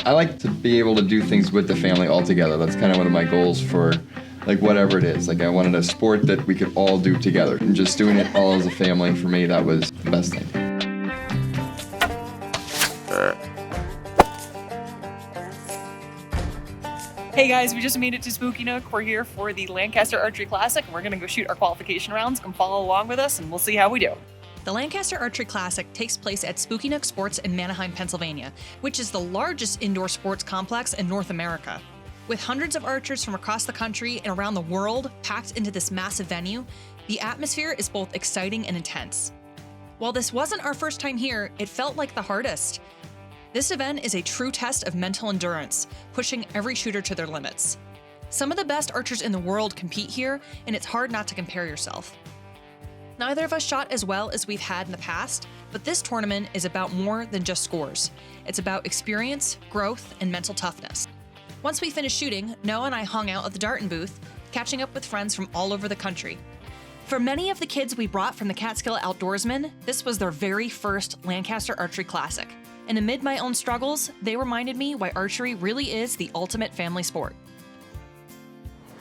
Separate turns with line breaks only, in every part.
I like to be able to do things with the family all together. That's kind of one of my goals for like whatever it is. Like I wanted a sport that we could all do together. And just doing it all as a family, for me, that was the best thing.
Hey guys, we just made it to Spooky Nook. We're here for the Lancaster Archery Classic. We're gonna go shoot our qualification rounds. Come follow along with us and we'll see how we do.
The Lancaster Archery Classic takes place at Spooky Nook Sports in Manheim, Pennsylvania, which is the largest indoor sports complex in North America. With hundreds of archers from across the country and around the world packed into this massive venue, the atmosphere is both exciting and intense. While this wasn't our first time here, it felt like the hardest. This event is a true test of mental endurance, pushing every shooter to their limits. Some of the best archers in the world compete here, and it's hard not to compare yourself. Neither of us shot as well as we've had in the past, but this tournament is about more than just scores. It's about experience, growth, and mental toughness. Once we finished shooting, Noah and I hung out at the Darton booth, catching up with friends from all over the country. For many of the kids we brought from the Catskill Outdoorsman, this was their very first Lancaster Archery Classic. And amid my own struggles, they reminded me why archery really is the ultimate family sport.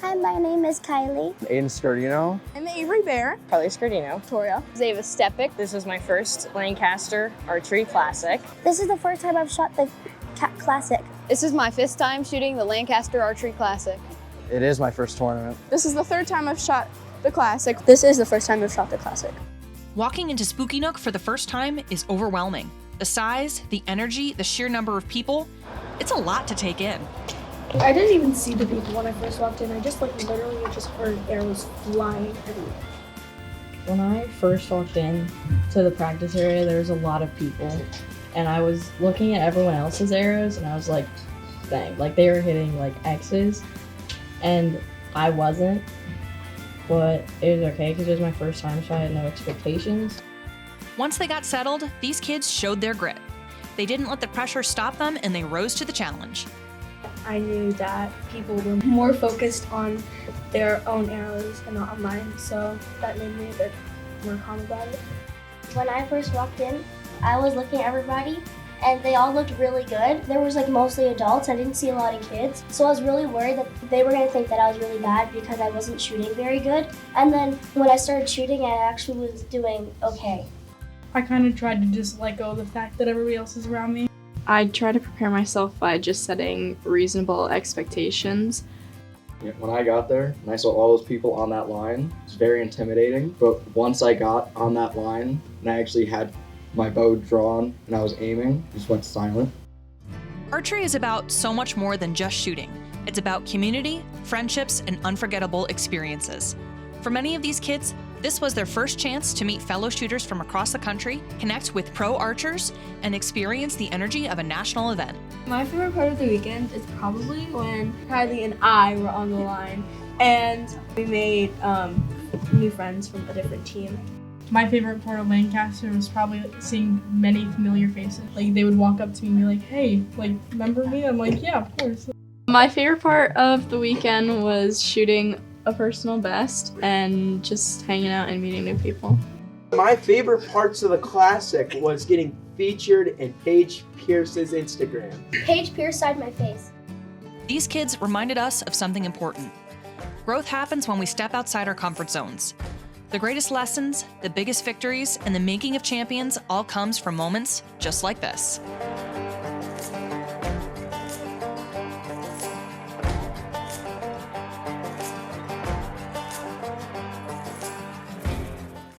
Hi, my name is Kylie.
Aiden Scardino.
I'm Avery Bear.
Carly Scardino.
Victoria.
Zava Stepik. This is my first Lancaster Archery Classic.
This is the first time I've shot the Classic.
This is my 5th time shooting the Lancaster Archery Classic.
It is my first tournament.
This is the 3rd time I've shot the Classic.
This is the first time I've shot the Classic.
Walking into Spooky Nook for the first time is overwhelming. The size, the energy, the sheer number of people, it's a lot to take in.
I didn't even see the people when I first walked in. I just literally just heard arrows flying everywhere.
When I first walked in to the practice area, there was a lot of people, and I was looking at everyone else's arrows, and I was like, dang, like they were hitting like X's, and I wasn't, but it was okay because it was my first time, so I had no expectations.
Once they got settled, these kids showed their grit. They didn't let the pressure stop them, and they rose to the challenge.
I knew that people were more focused on their own arrows and not on mine, so that made me a bit more calm about it.
When I first walked in, I was looking at everybody and they all looked really good. There was like mostly adults. I didn't see a lot of kids. So I was really worried that they were gonna think that I was really bad because I wasn't shooting very good. And then when I started shooting, I actually was doing okay.
I kind of tried to just let go of the fact that everybody else is around me.
I try to prepare myself by just setting reasonable expectations.
When I got there and I saw all those people on that line, it was very intimidating. But once I got on that line and I actually had my bow drawn and I was aiming, I just went silent.
Archery is about so much more than just shooting. It's about community, friendships, and unforgettable experiences. For many of these kids, this was their first chance to meet fellow shooters from across the country, connect with pro archers, and experience the energy of a national event.
My favorite part of the weekend is probably when Kylie and I were on the line and we made new friends from a different team. My favorite part of Lancaster was probably seeing many familiar faces. Like they would walk up to me and be like, hey, like, remember me? I'm like, yeah, of course.
My favorite part of the weekend was shooting a personal best and just hanging out and meeting new people.
My favorite parts of the Classic was getting featured in Paige Pierce's Instagram.
Paige Pierce signed my face.
These kids reminded us of something important. Growth happens when we step outside our comfort zones. The greatest lessons, the biggest victories, and the making of champions all comes from moments just like this.